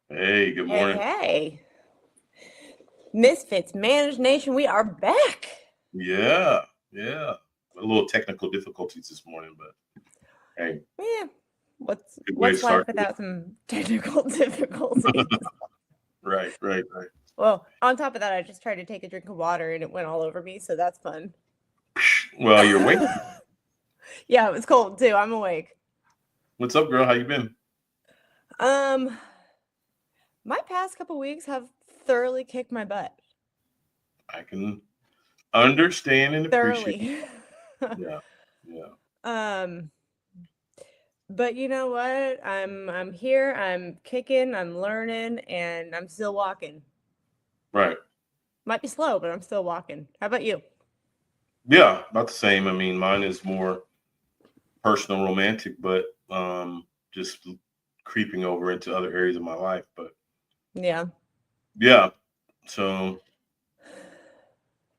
Hey, good Hey, morning. hey. Misfits, Managed Nation, we are back. Yeah, yeah. A little technical difficulties this morning, but hey, Yeah. What's good way to what's life start the week. without some technical difficulties? Right, right, right. Well, on top of that, I just tried to take a drink of water and it went all over me, so that's fun. Well, you're awake. Yeah, it was cold too. I'm awake. What's up, girl? How you been? Um, my past couple weeks have thoroughly kicked my butt. I can understand and appreciate. Thoroughly. Yeah, yeah. um, but you know what? I'm here, I'm kicking, I'm learning, and I'm still walking. Right. Might be slow, but I'm still walking. How about you? Yeah, about the same. I mean, mine is more personal, romantic, but just creeping over into other areas of my life. But Yeah. yeah, so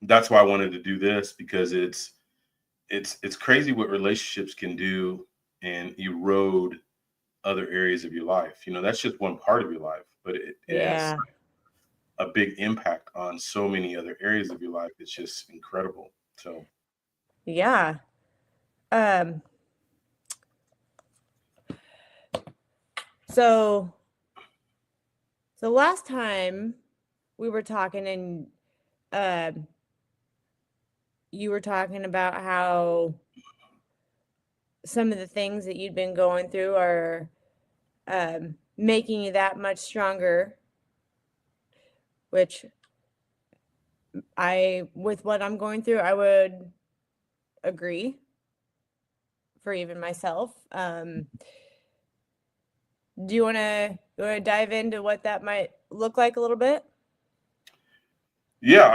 that's why I wanted to do this because it's crazy what relationships can do and erode other areas of your life. You know, that's just one part of your life, but it has Yeah. a big impact on so many other areas of your life. It's just incredible. So Yeah. Um, so so last time we were talking and um you were talking about how some of the things that you'd been going through are making you that much stronger, which with what I'm going through, I would agree for even myself. Do you want to dive into what that might look like a little bit? yeah,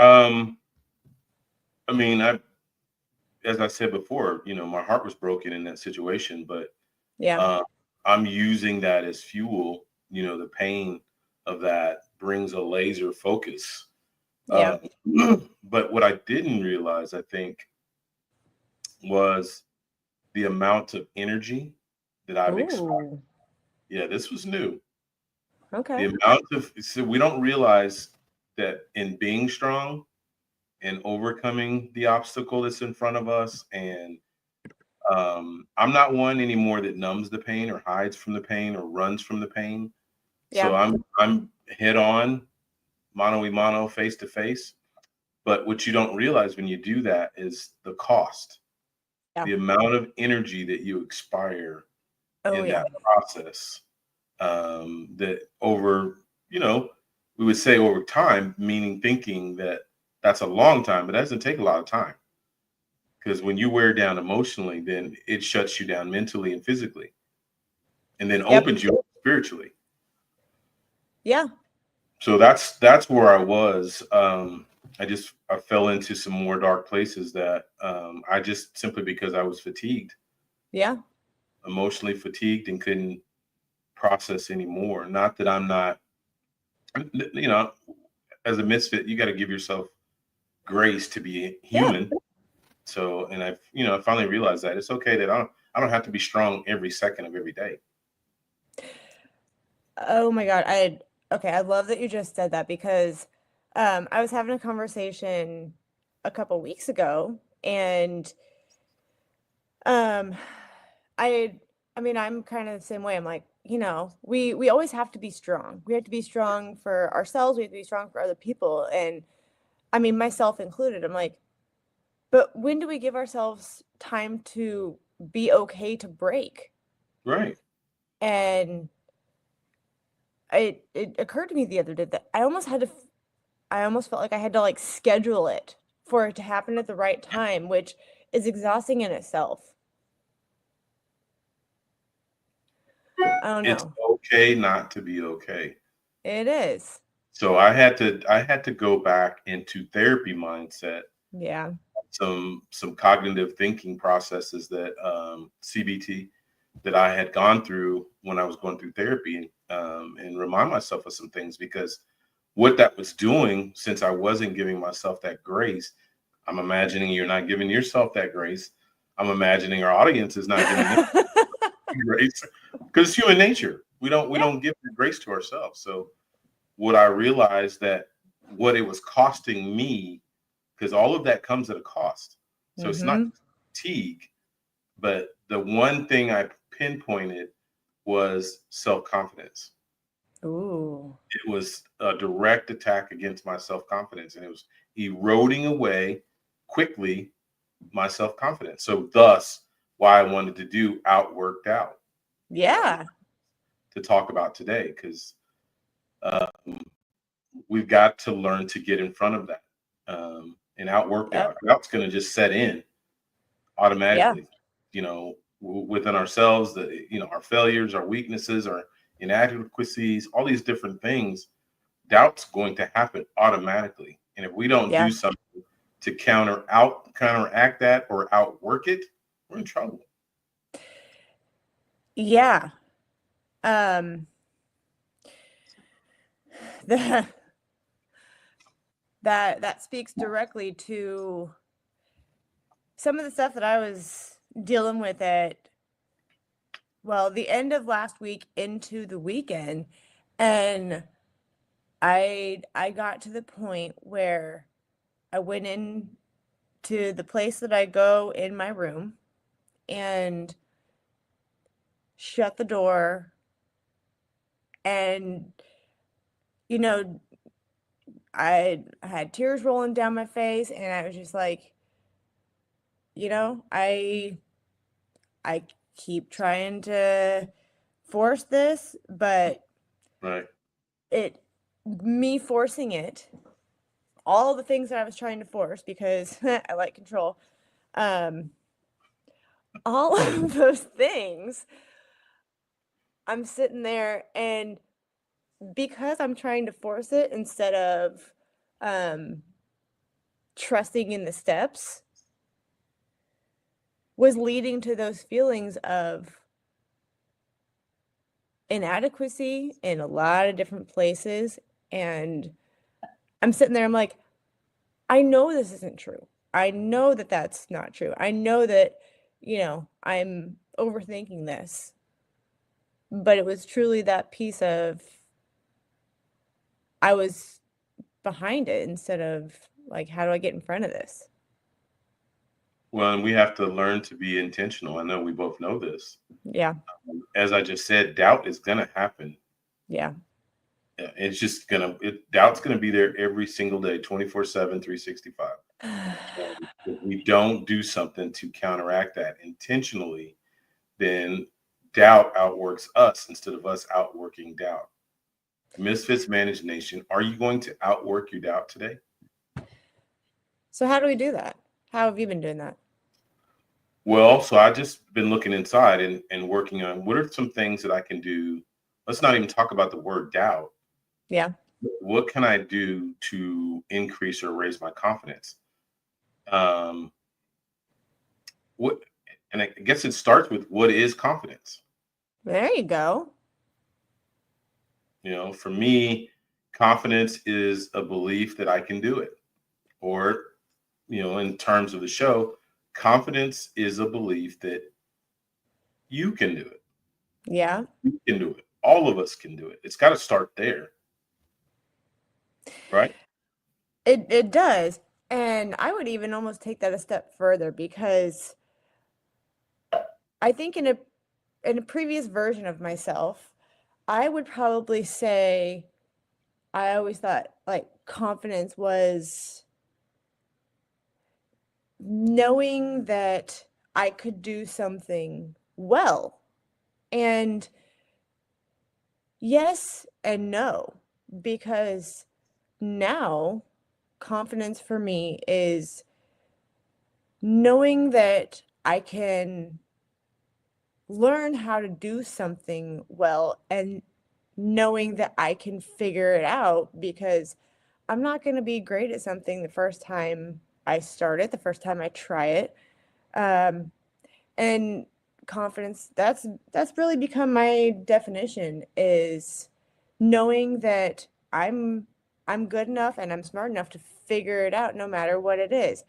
I mean, I as I said before, you know, my heart was broken in that situation, but Yeah. uh, I'm using that as fuel. You know, the pain of that brings a laser focus. Yeah. Uh, but what I didn't realize, I think, was the amount of energy that I've experienced. Ooh. Yeah, this was new. The Okay. amount of so we don't realize that in being strong and overcoming the obstacle that's in front of us, and I'm not one anymore that numbs the pain or hides from the pain or runs from the pain. So Yeah. I'm head on, mano a mano, face to face. But what you don't realize when you do that is the cost, Yeah. the amount of energy that you expire Oh in yeah. that process. That over, you know, we would say over time, meaning thinking that that's a long time, but that doesn't take a lot of time because when you wear down emotionally, then it shuts you down mentally and physically, and then Yep. opens you up spiritually. Yeah. So that's where I was. I fell into some more dark places that I just simply because I was fatigued, Yeah. emotionally fatigued, and couldn't process anymore. Not that I'm not, you know, as a misfit, you got to give yourself grace to be Yeah. human. So, and I finally realized that it's okay that I don't have to be strong every second of every day. Oh my God. I love that you just said that because I was having a conversation a couple weeks ago and um I I mean I'm kind of the same way. I'm like, we always have to be strong. We have to be strong for ourselves, we have to be strong for other people. And I mean myself included. I'm like, but when do we give ourselves time to be okay to break? Right. And it occurred to me the other day that I almost felt like I had to like schedule it for it to happen at the right time, which is exhausting in itself. I don't It's know. okay not to be okay. It is. So I had to go back into therapy mindset, Yeah. some cognitive thinking processes that CBT that I had gone through when I was going through therapy, and remind myself of some things because what that was doing, since I wasn't giving myself that grace, I'm imagining you're not giving yourself that grace. I'm imagining our audience is not giving them grace. because it's human nature. We Yeah. don't give the grace to ourselves. So what I realized that what it was costing me, because all of that comes at a cost. So it's not Mm-hmm. fatigue, but the one thing I pinpointed was self confidence. Ooh. It was a direct attack against my self confidence, and it was eroding away quickly my self confidence. So, thus, why I wanted to do Outworked Out Yeah. to talk about today, because um, we've got to learn to get in front of that and Outworked Yep. Out. Out's going to just set in Yeah. automatically, within ourselves, our failures, our weaknesses, our inadequacies, all these different things. Doubt's going to happen automatically. And if we don't do Yeah. something to counteract that or outwork it, we're in trouble. Yeah. Um, the that speaks directly to some of the stuff that I was dealing with at, well, the end of last week into the weekend. And I got to the point where I went in to the place that I go in my room and shut the door, and you know I had tears rolling down my face, and I was just like, I keep trying to force this, but Right. it me forcing it, all the things that I was trying to force because I like control, um all of those things, I'm sitting there, and because I'm trying to force it instead of um trusting in the steps, was leading to those feelings of inadequacy in a lot of different places. And I'm sitting there, I'm like, I know this isn't true. I know that that's not true. I know that, I'm overthinking this. But it was truly that piece of, I was behind it instead of like, how do I get in front of this? Well, and we have to learn to be intentional. I know we both know this. Yeah. As I just said, doubt is going to happen. Yeah. It's just doubt's going to be there every single day, 24/7, 365. And if we don't do something to counteract that intentionally, then doubt outworks us instead of us outworking doubt. Misfits Managed Nation, are you going to outwork your doubt today? So how do we do that? How have you been doing that? Well, so I just been looking inside and working on what are some things that I can do. Let's not even talk about the word doubt. Yeah. What can I do to increase or raise my confidence? Um, what, and I guess it starts with what is confidence? There you go. For me, confidence is a belief that I can do it. Or, in terms of the show, confidence is a belief that you can do it. Yeah. You can do it. All of us can do it. It's got to start there, right? It does. And I would even almost take that a step further because I think in a previous version of myself, I would probably say I always thought like confidence was knowing that I could do something well. And yes and no, because now confidence for me is knowing that I can learn how to do something well, and knowing that I can figure it out, because I'm not going to be great at something the first time I start it, the first time I try it. Um, and confidence, that's really become my definition, is knowing that I'm good enough and I'm smart enough to figure it out no matter what it is.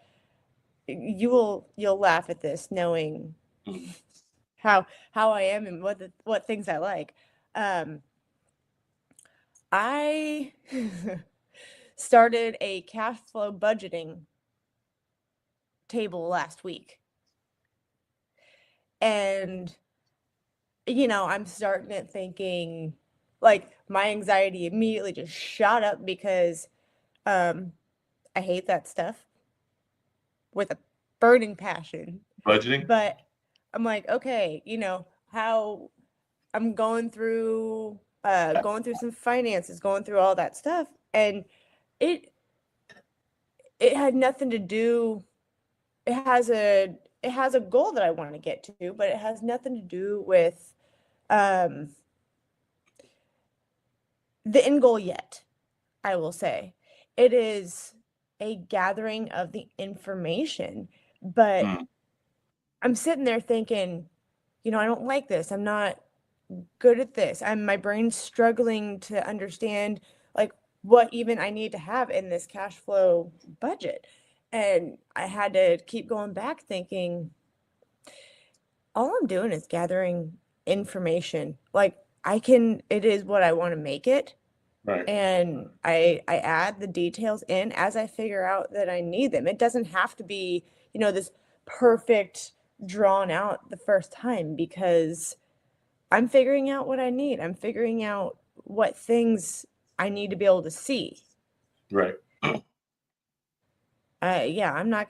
You'll laugh at this, knowing Mhm. how I am and what things I like. Um, I started a cash flow budgeting table last week, and I'm starting it thinking like my anxiety immediately just shot up because um, I hate that stuff with a burning passion. Budgeting. But I'm like, okay, how I'm going through some finances, going through all that stuff, and it it had nothing to do it has a goal that I want to get to, but it has nothing to do with um the end goal yet, I will say. It is a gathering of the information, but Mm, I'm sitting there thinking, I don't like this. I'm not good at this. My brain's struggling to understand like what even I need to have in this cash flow budget. And I had to keep going back thinking, all I'm doing is gathering information. Like it is what I want to make it. right. And I add the details in as I figure out that I need them. It doesn't have to be, this perfect drawn out the first time, because I'm figuring out what I need. I'm figuring out what things I need to be able to see. Right. Yeah, I'm not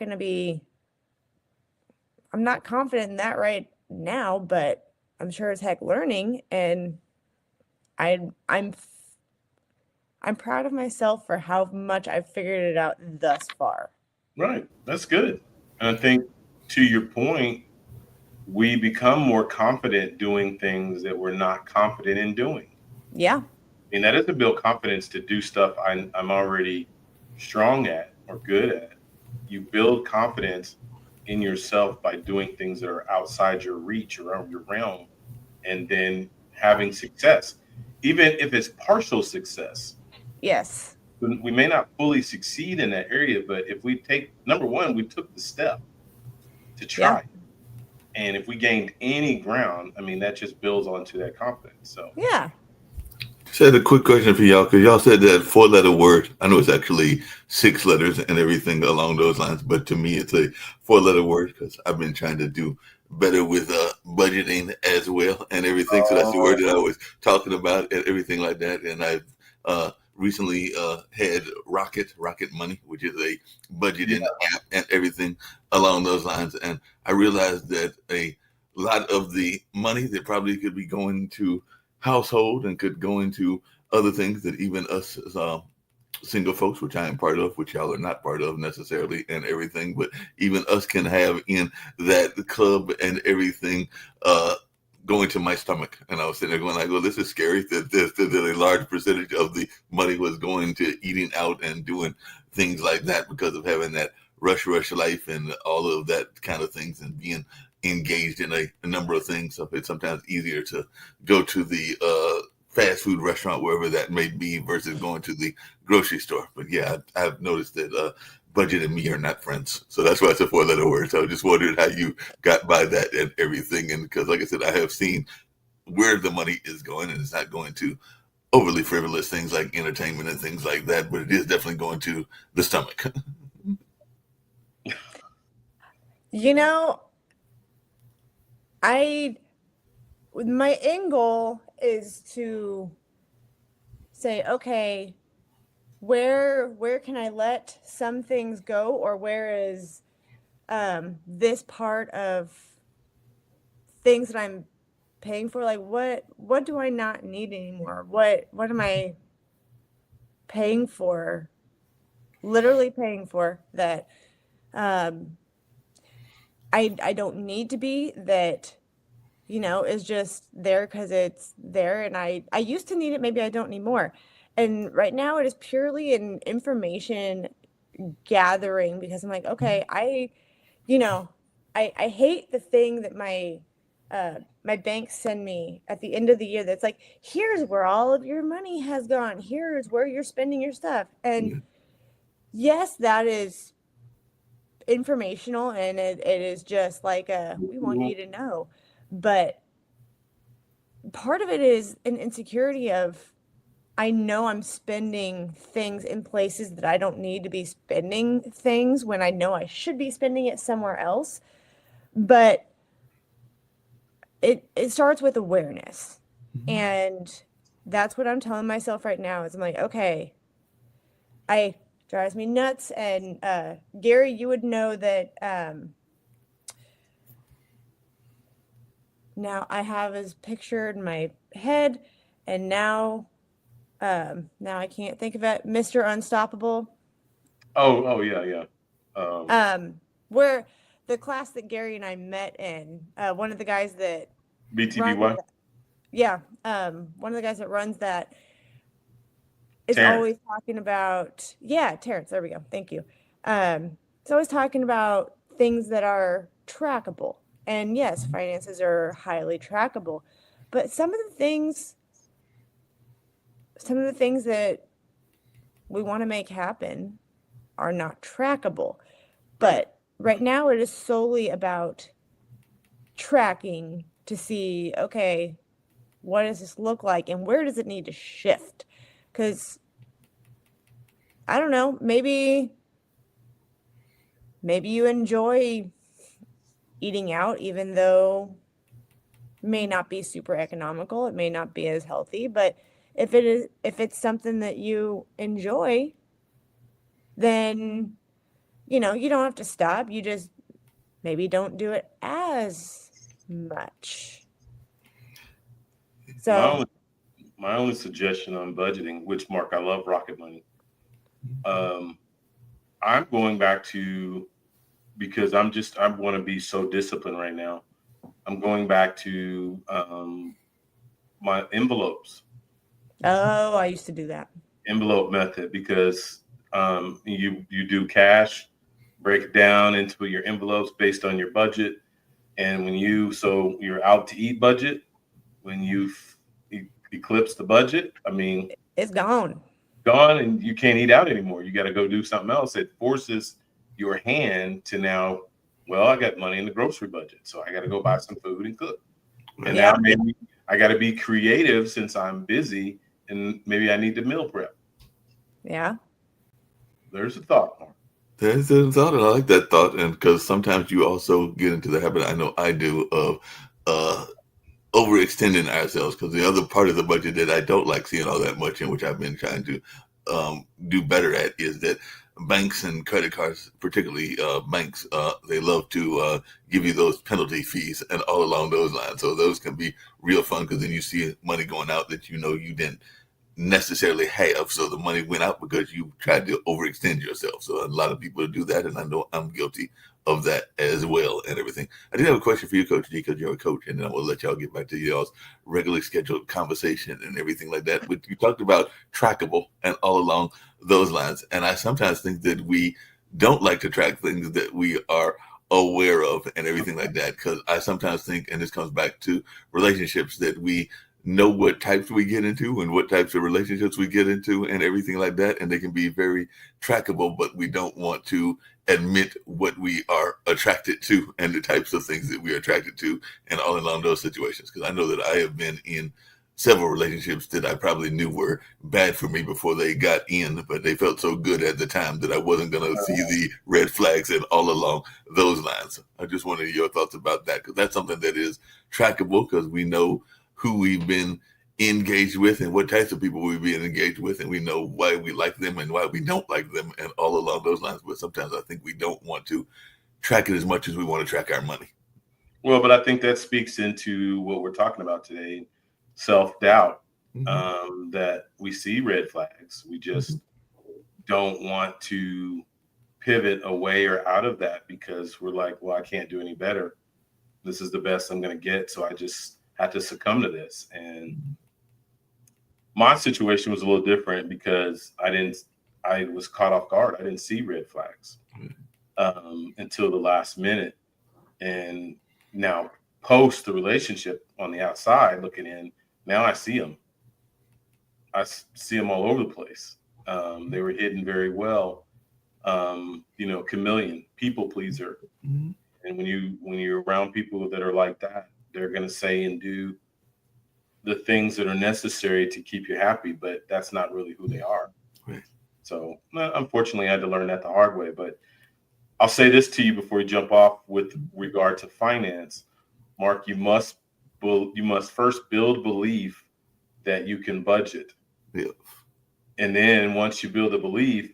confident in that right now, but I'm sure as heck learning, and I I'm I'm proud of myself for how much I've figured it out thus far. Right. That's good. And I think to your point, we become more confident doing things that we're not confident in doing. Yeah. I mean, that is to build confidence to do stuff I'm already strong at or good at. You build confidence in yourself by doing things that are outside your reach or out your realm, and then having success, even if it's partial success. Yes. We may not fully succeed in that area, but if we take number one, we took the step to Yeah. try. And if we gained any ground, I mean, that just builds onto that confidence. So, Yeah. Just had a quick question for y'all because y'all said that four-letter word. I know it's actually six letters and everything along those lines, but to me, it's a four-letter word because I've been trying to do better with budgeting as well and everything. So that's the word that I was talking about and everything like that. And I've recently had Rocket Money, which is a yeah, budgeting app and everything along those lines. And I realized that a lot of the money that probably could be going to household and could go into other things that even us as single folks, which I am part of, which y'all are not part of necessarily, and everything, but even us can have in that club and everything. Going to my stomach, and I was sitting there going, "I go, this is scary." That a large percentage of the money was going to eating out and doing things like that because of having that rush life and all of that kind of things, and being engaged in a number of things. So it's sometimes easier to go to the fast food restaurant, wherever that may be, versus going to the grocery store. But yeah, I've noticed that budget and me are not friends. So that's why it's a four-letter word. So I just wondered how you got by that and everything. And because, like I said, I have seen where the money is going, and it's not going to overly frivolous things like entertainment and things like that, but it is definitely going to the stomach. You know, I my end goal is to say, okay, where can I let some things go, or where is this part of things that I'm paying for, like what do I not need anymore? What am I paying for? Literally paying for that um I don't need to be, that is just there because it's there, and I used to need it, maybe I don't need more. And right now it is purely an information gathering, because I'm like, okay, you know, I hate the thing that my banks send me at the end of the year, that's like, here's where all of your money has gone. Here's where you're spending your stuff. And yes, that is informational, and it is just like we want you to know. But part of it is an insecurity of, I know I'm spending things in places that I don't need to be spending things when I know I should be spending it somewhere else. But it starts with awareness. And that's what I'm telling myself right now is I'm like, okay, I drives me nuts. And Gary, you would know that now I have his picture in my head, and now I can't think of it. Mr. Unstoppable. Oh, yeah. Where the class that Gary and I met in, one of the guys that runs BTBY. that, yeah, one of the guys that runs that is Terrence. always talking about, yeah, Terrence, there we go. Thank you. It's always talking about things that are trackable. And yes, finances are highly trackable. But some of the things that we want to make happen are not trackable. But right now it is solely about tracking to see, okay, what does this look like and where does it need to shift? Because I don't know, maybe you enjoy eating out, even though it may not be super economical, it may not be as healthy, but if it's something that you enjoy, then you don't have to stop. You just maybe don't do it as much. So My only suggestion on budgeting, which Mark, I love Rocket Money. I'm going back to, because I want to be so disciplined right now. I'm going back to my envelopes. oh, I used to do that. Envelope method, because you do cash, break it down into your envelopes based on your budget, and so your out to eat budget, when you eclipse the budget, I mean, It's gone. gone, and you can't eat out anymore. You got to go do something else. It forces your hand to now, well, I got money in the grocery budget, so I got to go buy some food and cook. And now Yep. maybe I got to be creative since I'm busy, and maybe I need to meal prep. Yeah. There's a thought, Mark. There's a thought, and I like that thought, and because sometimes you also get into the habit, I know I do, of overextending ourselves. Because the other part of the budget that I don't like seeing all that much in, which I've been trying to do better at, is that banks and credit cards, particularly banks, they love to give you those penalty fees and all along those lines. So those can be real fun, because then you see money going out that you didn't necessarily have. So the money went out because you tried to overextend yourself. So a lot of people do that, and I know I'm guilty of that as well and everything. I did have a question for you, Coach D, because you're a coach, and then I will let y'all get back to y'all's regularly scheduled conversation and everything like that. But you talked about trackable and all along those lines. And I sometimes think that we don't like to track things that we are aware of and everything like that, because I sometimes think, and this comes back to relationships, that we know what types we get into and what types of relationships we get into and everything like that. And they can be very trackable, but we don't want to admit what we are attracted to and the types of things that we are attracted to and all along those situations. Because I know that I have been in several relationships that I probably knew were bad for me before they got in, but they felt so good at the time that I wasn't going to see the red flags and all along those lines. I just wanted your thoughts about that, because that's something that is trackable, because we know who we've been engaged with and what types of people we've been engaged with, and we know why we like them and why we don't like them and all along those lines. But sometimes I think we don't want to track it as much as we want to track our money. Well, but I think that speaks into what we're talking about today, self-doubt. That we see red flags. We just don't want to pivot away or out of that, because we're like, well, I can't do any better. This is the best I'm going to get. So I just had to succumb to this. And my situation was a little different, because I was caught off guard. I didn't see red flags until the last minute. And now, post the relationship, on the outside looking in, now I see them. I see them all over the place. They were hidden very well. Chameleon, people pleaser. And when you're around people that are like that, They're going to say and do the things that are necessary to keep you happy, but that's not really who they are. Right. So unfortunately, I had to learn that the hard way. But I'll say this to you before you jump off with regard to finance, Mark. You must first build belief that you can budget, Yeah. and then once you build a belief,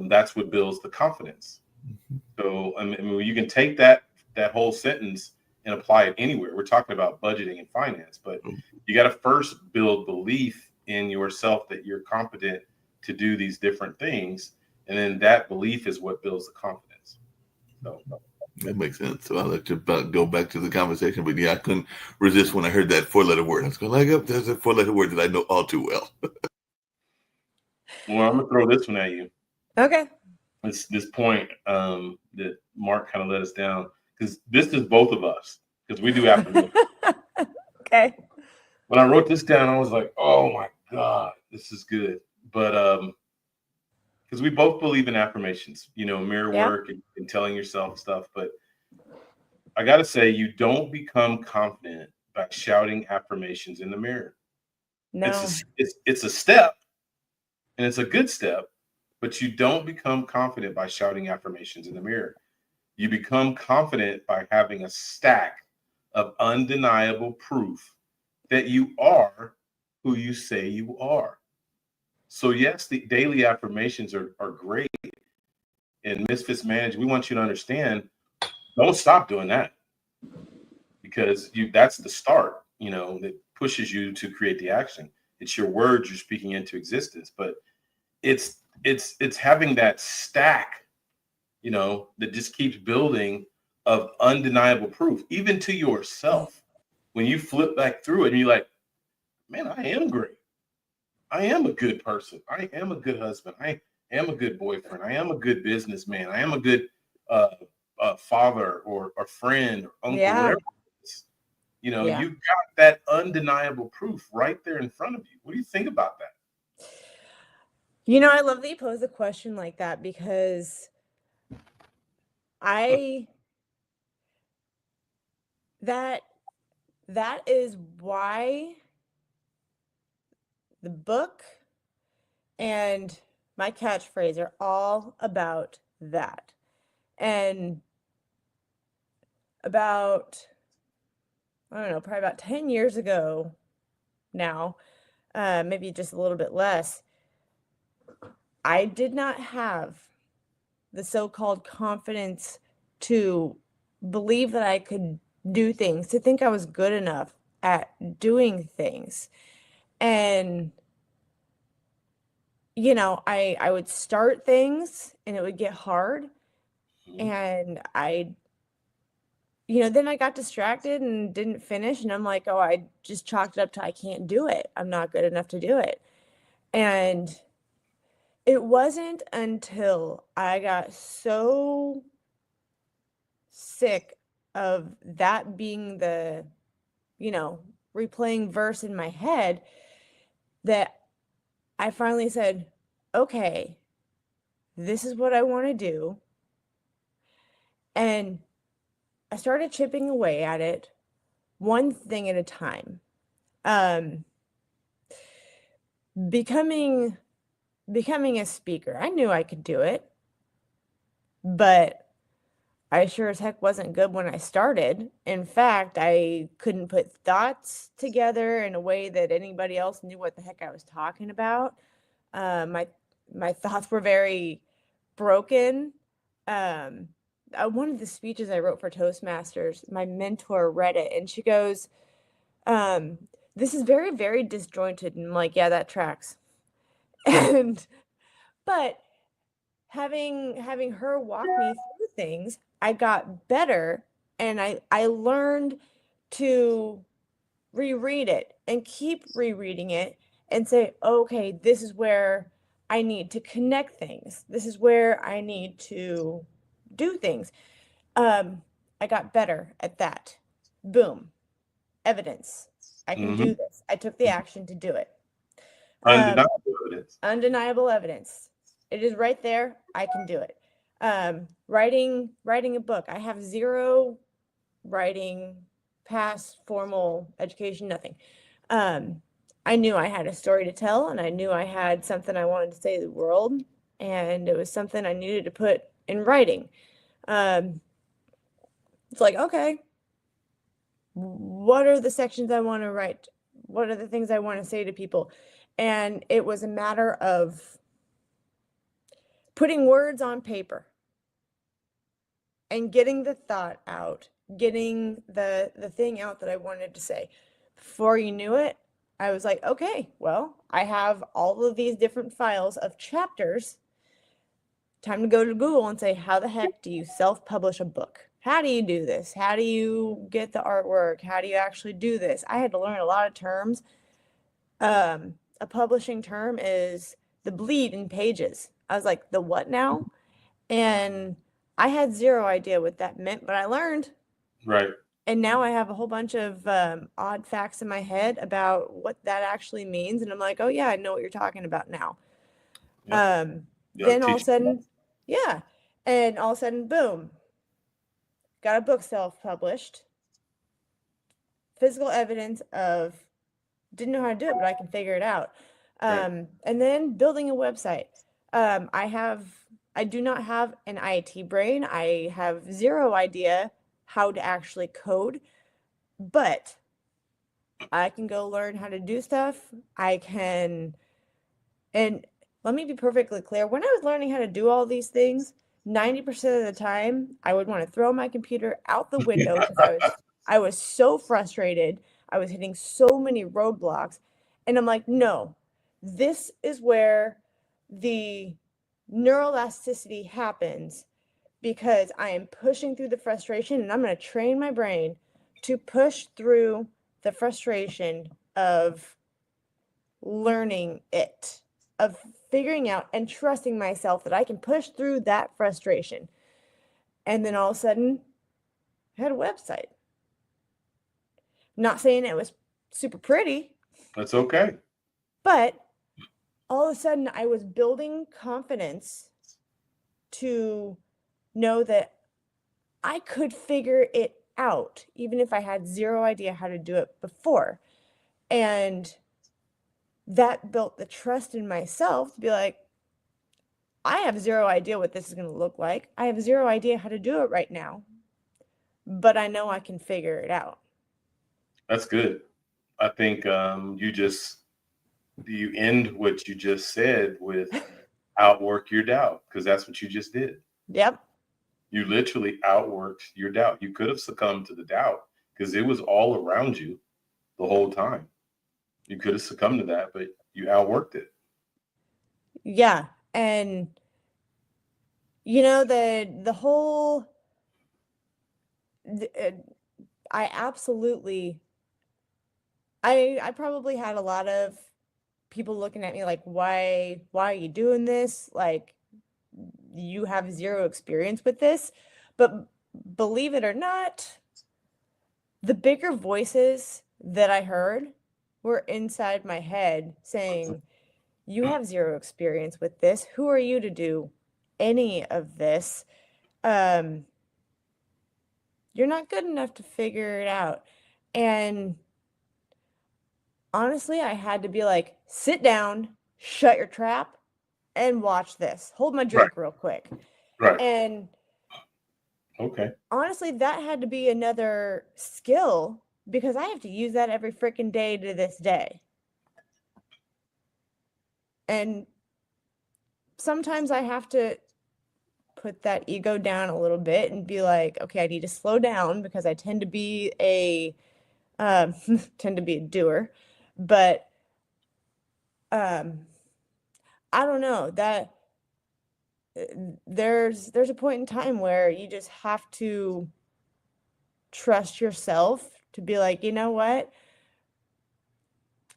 that's what builds the confidence. Mm-hmm. So I mean, you can take that whole sentence and apply it anywhere. We're talking about budgeting and finance, but you got to first build belief in yourself that you're competent to do these different things, and then that belief is what builds the confidence. So that makes sense. So I'll let you go back to the conversation, but yeah, I couldn't resist when I heard that 4-letter word. I was going like, oh, there's a 4-letter word that I know all too well. Well, I'm gonna throw this one at you. Okay. This point that Mark kind of let us down, because this is both of us, because we do affirmations. Okay. When I wrote this down, I was like, oh my God, this is good. But because we both believe in affirmations, mirror work and telling yourself stuff. But I got to say, you don't become confident by shouting affirmations in the mirror. No. It's a step, and it's a good step, but you don't become confident by shouting affirmations in the mirror. You become confident by having a stack of undeniable proof that you are who you say you are. So yes, the daily affirmations are great. And Misfits Manage, we want you to understand, don't stop doing that, because that's the start, that pushes you to create the action. It's your words you're speaking into existence, but it's having that stack, that just keeps building of undeniable proof, even to yourself. When you flip back through it and you're like, man, I am great. I am a good person. I am a good husband. I am a good boyfriend. I am a good businessman. I am a good father or friend or uncle, whatever it is. You've got that undeniable proof right there in front of you. What do you think about that? I love that you pose a question like that, because that is why the book and my catchphrase are all about that. And about, I don't know, probably about 10 years ago now, maybe just a little bit less, I did not have the so-called confidence to believe that I could do things, to think I was good enough at doing things. And I would start things and it would get hard, and then I got distracted and didn't finish, and I'm like, oh, I just chalked it up to I can't do it. I'm not good enough to do it. And it wasn't until I got so sick of that being the, replaying verse in my head, that I finally said, okay, this is what I want to do. And I started chipping away at it, one thing at a time. Becoming a speaker, I knew I could do it, but I sure as heck wasn't good when I started. In fact, I couldn't put thoughts together in a way that anybody else knew what the heck I was talking about. My thoughts were very broken. One of the speeches I wrote for Toastmasters, my mentor read it, and she goes, this is very, very disjointed. And I'm like, yeah, that tracks. But having her walk me through things, I got better, and I learned to reread it and keep rereading it and say, okay, this is where I need to connect things. This is where I need to do things. I got better at that. Boom. Evidence. I can do this. I took the action to do it. Undeniable evidence. Undeniable evidence. It is right there. I can do it. Writing a book. I have zero writing past formal education, nothing. I knew I had a story to tell, and I knew I had something I wanted to say to the world, and it was something I needed to put in writing. It's like, okay, what are the sections I want to write? What are the things I want to say to people? And it was a matter of putting words on paper and getting the thought out, getting the thing out that I wanted to say. Before you knew it, I was like, okay, well, I have all of these different files of chapters. Time to go to Google and say, how the heck do you self-publish a book? How do you do this? How do you get the artwork? How do you actually do this? I had to learn a lot of terms. A publishing term is the bleed in pages. I was like, the what now? And I had zero idea what that meant, but I learned. Right. And now I have a whole bunch of odd facts in my head about what that actually means. And I'm like, oh, yeah, I know what you're talking about now. Yep. Then all of a sudden, yeah. And all of a sudden, boom, got a book self-published. Physical evidence of, didn't know how to do it, but I can figure it out. Right. And then building a website. I do not have an IT brain. I have zero idea how to actually code, but I can go learn how to do stuff. I can, and let me be perfectly clear. When I was learning how to do all these things, 90% of the time, I would want to throw my computer out the window because I was so frustrated. I was hitting so many roadblocks. And I'm like, no, this is where the neuroelasticity happens because I am pushing through the frustration, and I'm going to train my brain to push through the frustration of learning it, of figuring out and trusting myself that I can push through that frustration. And then all of a sudden, I had a website. Not saying it was super pretty. That's okay. But all of a sudden, I was building confidence to know that I could figure it out, even if I had zero idea how to do it before. And that built the trust in myself to be like, I have zero idea what this is going to look like. I have zero idea how to do it right now, but I know I can figure it out. That's good. I think you end what you just said with outwork your doubt, because that's what you just did. Yep. You literally outworked your doubt. You could have succumbed to the doubt because it was all around you the whole time. You could have succumbed to that, but you outworked it. Yeah. And you know, the whole I absolutely I probably had a lot of people looking at me like, why are you doing this? Like, you have zero experience with this. But believe it or not, the bigger voices that I heard were inside my head saying, you have zero experience with this. Who are you to do any of this? You're not good enough to figure it out. And honestly, I had to be like, sit down, shut your trap, and watch this. Hold my drink real quick. Right. And okay. Honestly, that had to be another skill because I have to use that every freaking day to this day. And sometimes I have to put that ego down a little bit and be like, okay, I need to slow down because I tend to be a doer. But I don't know that there's a point in time where you just have to trust yourself to be like, you know what?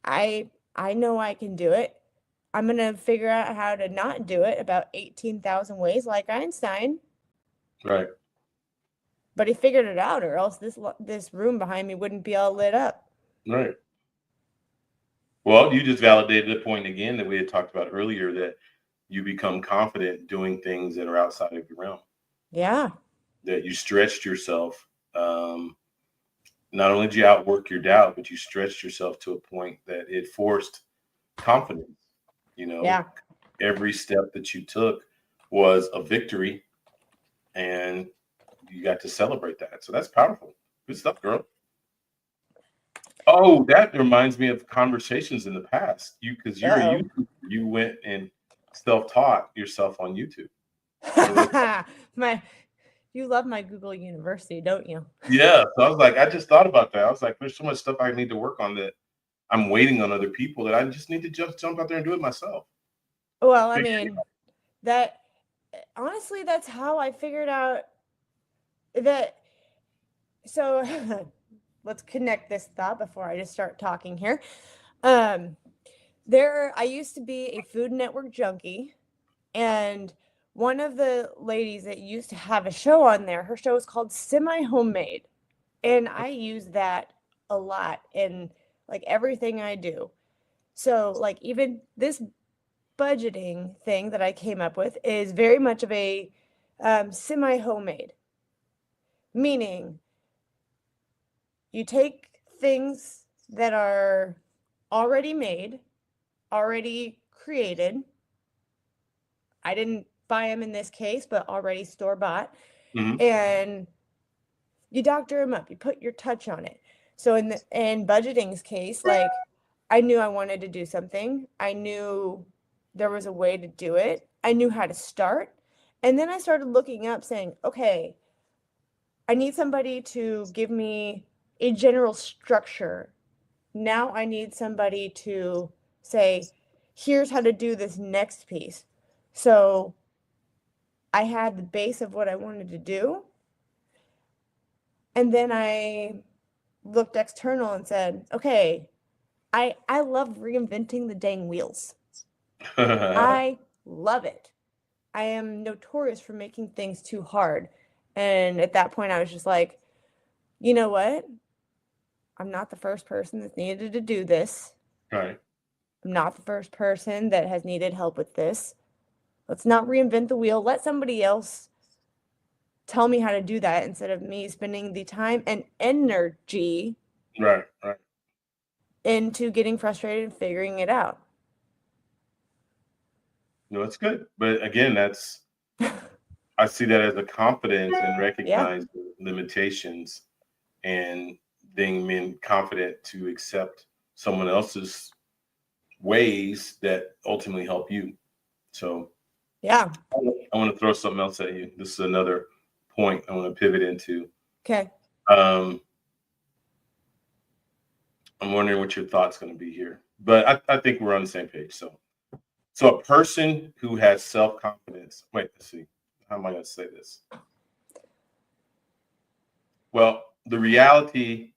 I know I can do it. I'm going to figure out how to not do it about 18,000 ways like Einstein. Right. But he figured it out, or else this room behind me wouldn't be all lit up. Right. Well, you just validated the point again that we had talked about earlier, that you become confident doing things that are outside of your realm. Yeah. That you stretched yourself not only did you outwork your doubt, but you stretched yourself to a point that it forced confidence. You know, Yeah. every step that you took was a victory, and you got to celebrate that. So that's powerful. Good stuff, girl. Oh, that reminds me of conversations in the past. Because you're a Uh-oh. YouTuber, you went and self-taught yourself on YouTube. You love my Google University, don't you? Yeah, so I was like, I just thought about that. I was like, there's so much stuff I need to work on that I'm waiting on other people that I just need to just jump out there and do it myself. Well, I mean, that honestly, that's how I figured out that. So let's connect this thought before I just start talking here. I used to be a Food Network junkie, and one of the ladies that used to have a show on there, her show is called Semi Homemade, and I use that a lot in like everything I do. So like even this budgeting thing that I came up with is very much of a semi homemade, meaning you take things that are already made, already created. I didn't buy them in this case, but already store bought. Mhm. And you doctor them up, you put your touch on it. So in budgeting's case, like I knew I wanted to do something. I knew there was a way to do it. I knew how to start. And then I started looking up saying, okay, I need somebody to give me a general structure. Now I need somebody to say, here's how to do this next piece. So I had the base of what I wanted to do. And then I looked external and said, okay, I love reinventing the dang wheels. I love it. I am notorious for making things too hard. And at that point, I was just like, you know what? I'm not the first person that's needed to do this. Right. I'm not the first person that has needed help with this. Let's not reinvent the wheel. Let somebody else tell me how to do that instead of me spending the time and energy Right. Right. into getting frustrated and figuring it out. No, it's good. But again, I see that as a confidence and recognize the limitations and being confident to accept someone else's ways that ultimately help you. So Yeah. I want to throw something else at you. This is another point I want to pivot into. Okay. I'm wondering what your thoughts going to be here, but I think we're on the same page. So a person who has self-confidence. Wait, let's see. How am I going to say this? Well, the reality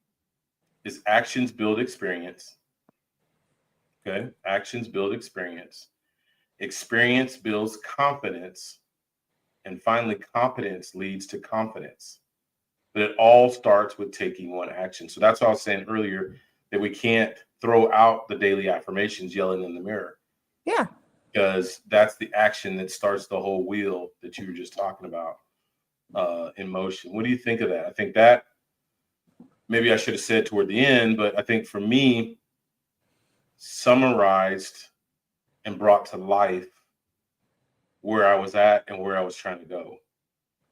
is actions build experience. Okay, actions build experience. Experience builds confidence, and finally, competence leads to confidence. But it all starts with taking one action. So that's what I was saying earlier, that we can't throw out the daily affirmations yelling in the mirror. Yeah. Because that's the action that starts the whole wheel that you were just talking about in motion. What do you think of that? I think that maybe I should have said toward the end, but I think for me, summarized and brought to life where I was at and where I was trying to go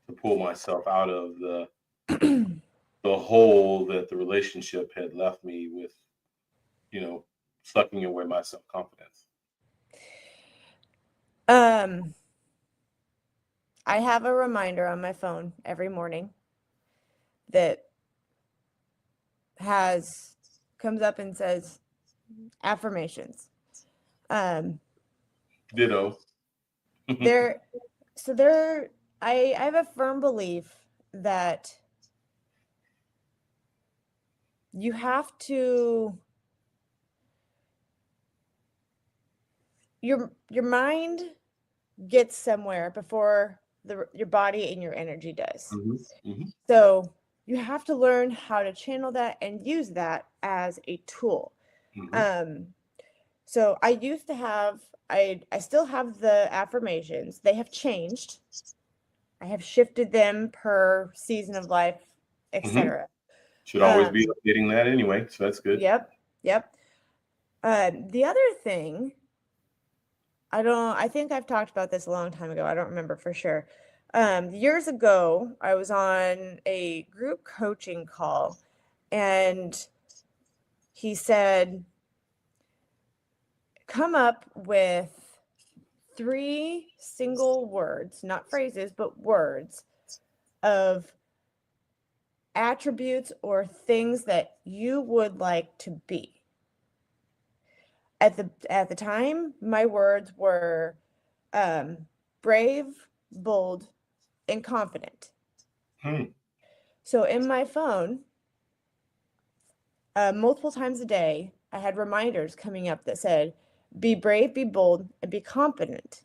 to pull myself out of the hole that the relationship had left me with, sucking away my self-confidence. I have a reminder on my phone every morning that comes up and says affirmations. Ditto. I have a firm belief that you have to your mind gets somewhere before your body and your energy does. So you have to learn how to channel that and use that as a tool. So I used to have, I still have the affirmations. They have changed. I have shifted them per season of life, etc. Should always be updating that anyway, so that's good. Yep. The other thing, I think I've talked about this a long time ago. I don't remember for sure. Years ago, I was on a group coaching call, and he said, come up with 3 single words, not phrases, but words of attributes or things that you would like to be. At the time, my words were brave, bold, and confident. So in my phone, multiple times a day, I had reminders coming up that said, be brave, be bold, and be confident.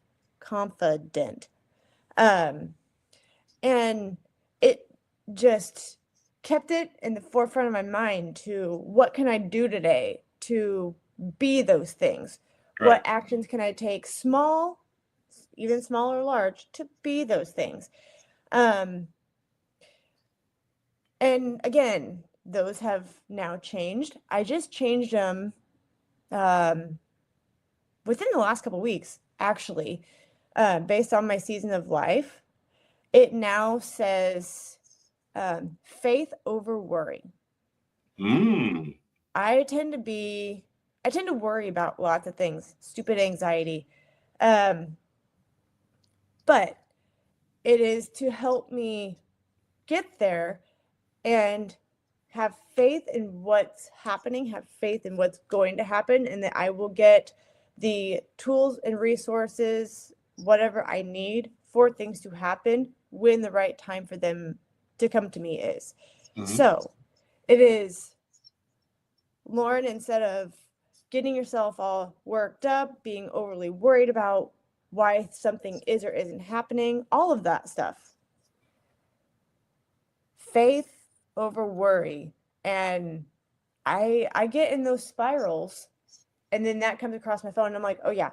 And it just kept it in the forefront of my mind to what can I do today to be those things? Right. What actions can I take, small, even small or large, to be those things? And again, those have now changed. I just changed them within the last couple weeks, actually, based on my season of life. It now says faith over worry. I tend to worry about lots of things, stupid anxiety. But it is to help me get there and have faith in what's happening, have faith in what's going to happen, and that I will get the tools and resources, whatever I need for things to happen when the right time for them to come to me is. So it is, Lauren, instead of getting yourself all worked up, being overly worried about why something is or isn't happening, all of that stuff. Faith over worry. And I get in those spirals, and then that comes across my phone, and I'm like, oh yeah.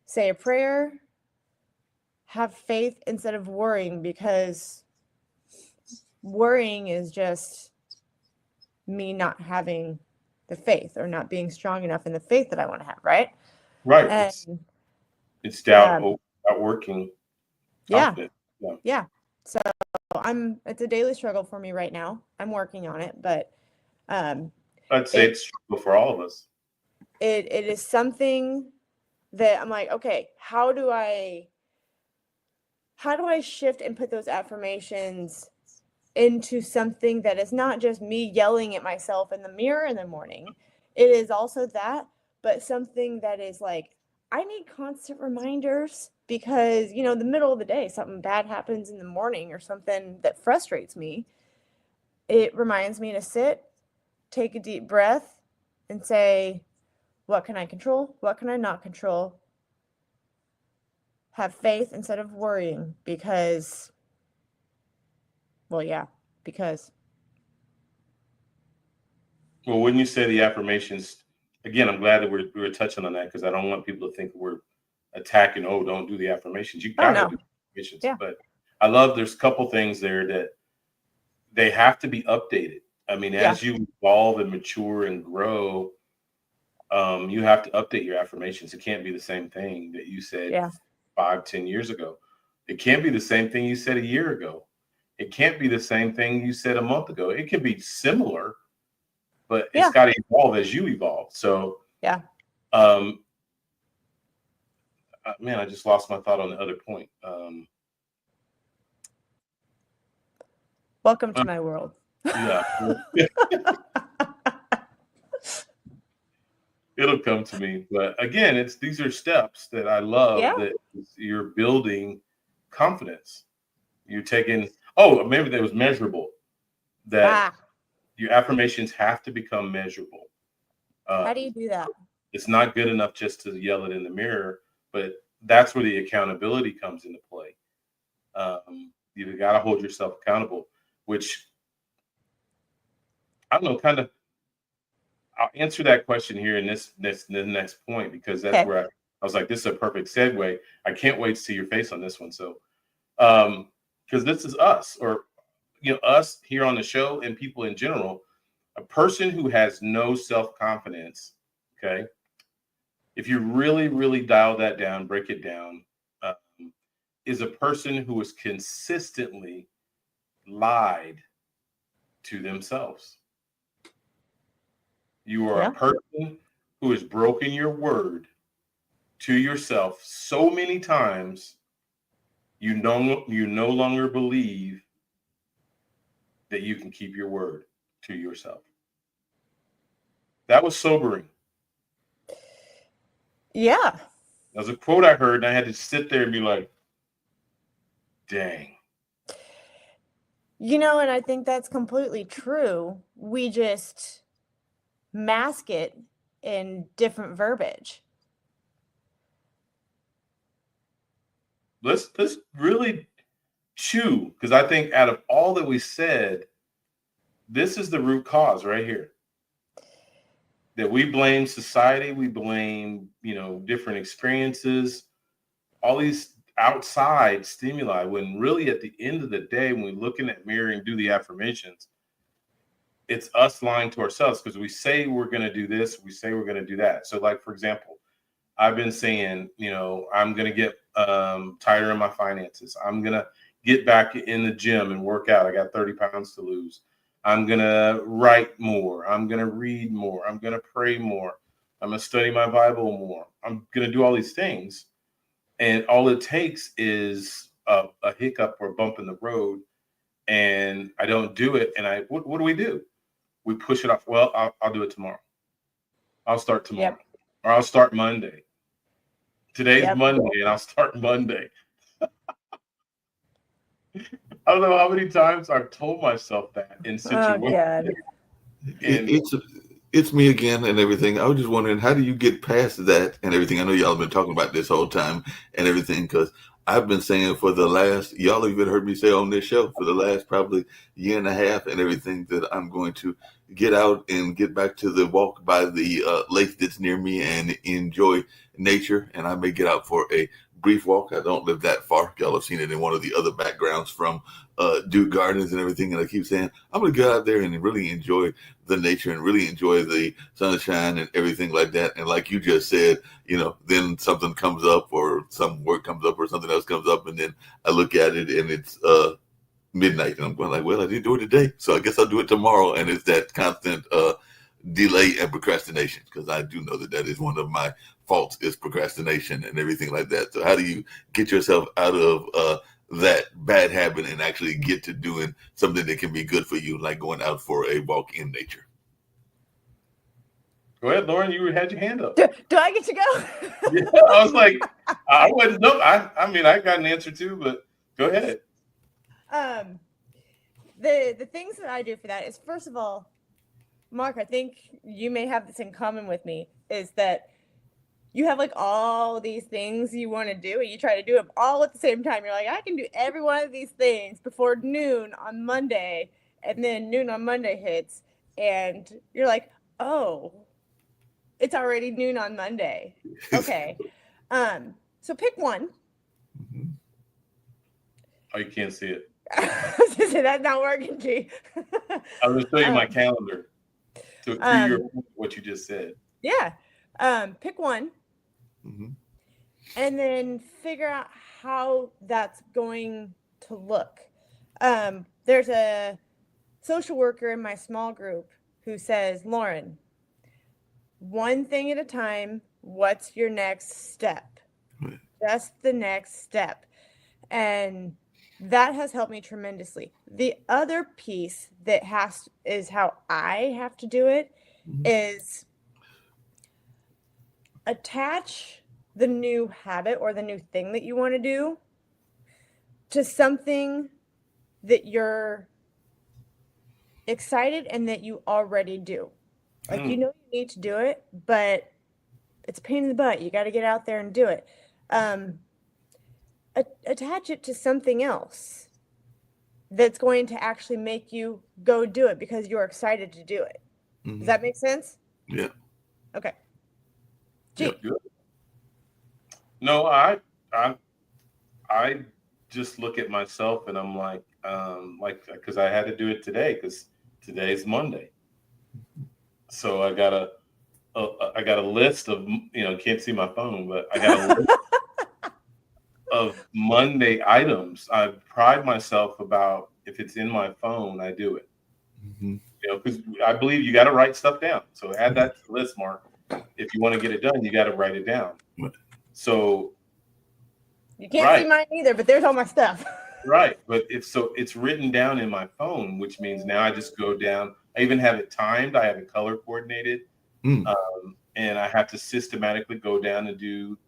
Say a prayer, have faith instead of worrying, because worrying is just me not having the faith or not being strong enough in the faith that I want to have, right? Right. And, it's doubt working. Yeah. So it's a daily struggle for me right now. I'm working on it, but I'd say it's struggle for all of us. It is something that I'm like, okay, how do I shift and put those affirmations into something that is not just me yelling at myself in the mirror in the morning? It is also that, but something that is like, I need constant reminders, because, the middle of the day, something bad happens in the morning or something that frustrates me. It reminds me to sit, take a deep breath, and say, what can I control? What can I not control? Have faith instead of worrying, because, well, wouldn't you say the affirmations, again, I'm glad that we were touching on that, because I don't want people to think we're attacking, don't do the affirmations. You gotta do the affirmations. Yeah. But I love, there's a couple things there that they have to be updated. I mean, as you evolve and mature and grow, you have to update your affirmations. It can't be the same thing that you said 5-10 years ago. It can't be the same thing you said a year ago. It can't be the same thing you said a month ago. It can be similar, but it's got to evolve as you evolve. So, man, I just lost my thought on the other point. Welcome to my world. Yeah. It'll come to me. But again, these are steps that I love, that you're building confidence. You're taking, maybe that was measurable, that your affirmations have to become measurable. How do you do that? It's not good enough just to yell it in the mirror, but that's where the accountability comes into play. You've got to hold yourself accountable, which, I don't know, kind of, I'll answer that question here in this next point, because that's where I was like, this is a perfect segue. I can't wait to see your face on this one. So, because this is us, or us here on the show and people in general, a person who has no self-confidence, okay, if you really, really dial that down, break it down, um, is a person who has consistently lied to themselves. You are a person who has broken your word to yourself so many times, you no longer believe that you can keep your word to yourself. That was sobering. Yeah. That was a quote I heard, and I had to sit there and be like, dang. And I think that's completely true. We just mask it in different verbiage. Let's really chew, because I think out of all that we said, this is the root cause right here. That we blame society, we blame, different experiences, all these outside stimuli, when really at the end of the day, when we look in that mirror and do the affirmations, it's us lying to ourselves, because we say we're going to do this, we say we're going to do that. So, like, for example, I've been saying, I'm going to get tighter in my finances. I'm going to get back in the gym and work out. I got 30 pounds to lose. I'm going to write more. I'm going to read more. I'm going to pray more. I'm going to study my Bible more. I'm going to do all these things. And all it takes is a hiccup or a bump in the road. And I don't do it. And what do we do? We push it off. Well, I'll do it tomorrow. I'll start tomorrow. Yep. Or I'll start Monday. Today's Yep. Monday, and I'll start Monday. I don't know how many times I've told myself that in situations. Oh, God. It's me again and everything. I was just wondering, how do you get past that and everything? I know y'all have been talking about this whole time and everything, because I've been saying for the last, y'all even heard me say on this show, for the last probably year and a half and everything, that I'm going to get out and get back to the walk by the lake that's near me and enjoy nature. And I may get out for a brief walk. I don't live that far. Y'all have seen it in one of the other backgrounds from Duke Gardens and everything. And I keep saying, I'm going to get out there and really enjoy the nature and really enjoy the sunshine and everything like that. And like you just said, then something comes up or some work comes up or something else comes up. And then I look at it and it's midnight and I'm going like, well, I didn't do it today, so I guess I'll do it tomorrow. And it's that constant delay and procrastination, because I do know that is one of my faults, is procrastination and everything like that. So how do you get yourself out of that bad habit and actually get to doing something that can be good for you, like going out for a walk in nature? Go ahead, Lauren. You had your hand up. Do I get to go? Yeah, I was like, I wouldn't know. I mean, I got an answer too, but go ahead. The things that I do for that is, first of all, Mark, I think you may have this in common with me, is that you have like all these things you want to do and you try to do them all at the same time. You're like, I can do every one of these things before noon on Monday, and then noon on Monday hits and you're like, oh, it's already noon on Monday. Okay. So pick one. Oh, you can't see it. That's not working, G. I was going to show you my calendar to what you just said. Yeah. Pick one. Mm-hmm. And then figure out how that's going to look. There's a social worker in my small group who says, Lauren, one thing at a time, what's your next step? Right. Just the next step. And that has helped me tremendously. The other piece that is how I have to do it, mm-hmm. is attach the new habit or the new thing that you want to do to something that you're excited and that you already do. Like, you need to do it, but it's a pain in the butt. You got to get out there and do it. Attach it to something else that's going to actually make you go do it because you're excited to do it. Mm-hmm. Does that make sense? Yeah. Okay. Gee. Yep. No, I just look at myself and I'm like, because I had to do it today because today's Monday. So I got a list of, can't see my phone, but I got a list of Monday items. I pride myself about if it's in my phone, I do it. Mm-hmm. Because I believe you got to write stuff down. So add that to the list, Mark. If you want to get it done, you got to write it down. So you can't see mine either, but there's all my stuff. Right. But it's written down in my phone, which means now I just go down. I even have it timed. I have it color coordinated. And I have to systematically go down and do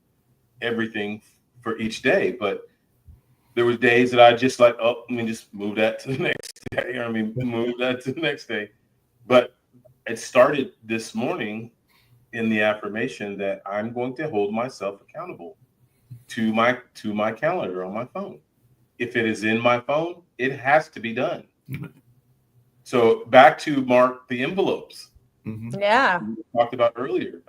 everything for each day. But there was days that I just like, let me just move that to the next day. Move that to the next day. But it started this morning in the affirmation that I'm going to hold myself accountable to my calendar on my phone. If it is in my phone, it has to be done. So back to Mark, the envelopes. Yeah. We talked about earlier.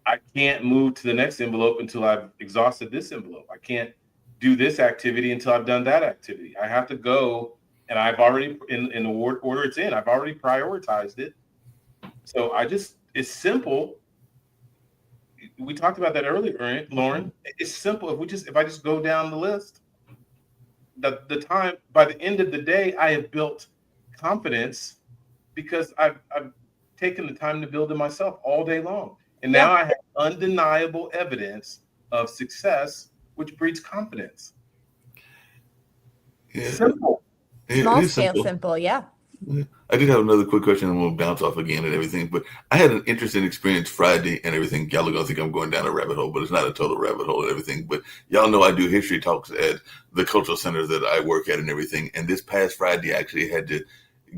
I can't move to the next envelope until I've exhausted this envelope. I can't do this activity until I've done that activity. I have to go, and I've already, in the order it's in, I've already prioritized it. So it's simple. We talked about that earlier, right, Lauren? It's simple. If I just go down the list, the time, by the end of the day, I have built confidence because I've taken the time to build it myself all day long. And now I have undeniable evidence of success, which breeds confidence. Yeah. Simple. Small scale, simple. Yeah. I did have another quick question, and we'll bounce off again and everything. But I had an interesting experience Friday and everything. Y'all are going to think I'm going down a rabbit hole, but it's not a total rabbit hole and everything. But y'all know I do history talks at the cultural center that I work at and everything. And this past Friday, I actually had to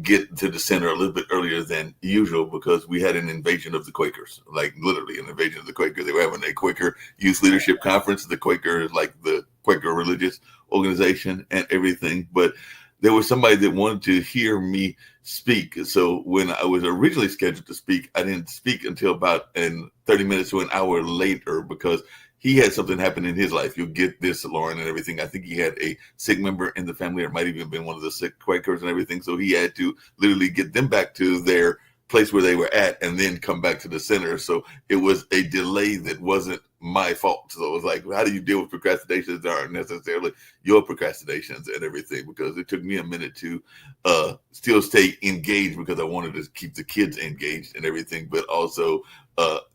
get to the center a little bit earlier than usual because we had an invasion of the Quakers, like literally an invasion of the Quakers. They were having a Quaker Youth Leadership Conference. The Quaker is like the Quaker religious organization and everything. But there was somebody that wanted to hear me speak. So when I was originally scheduled to speak, I didn't speak until about 30 minutes to an hour later because he had something happen in his life. You'll get this, Lauren, and everything. I think he had a sick member in the family, or it might even been one of the sick Quakers and everything. So he had to literally get them back to their place where they were at and then come back to the center. So it was a delay that wasn't my fault. So it was like, how do you deal with procrastinations that aren't necessarily your procrastinations and everything? Because it took me a minute to still stay engaged because I wanted to keep the kids engaged and everything, but also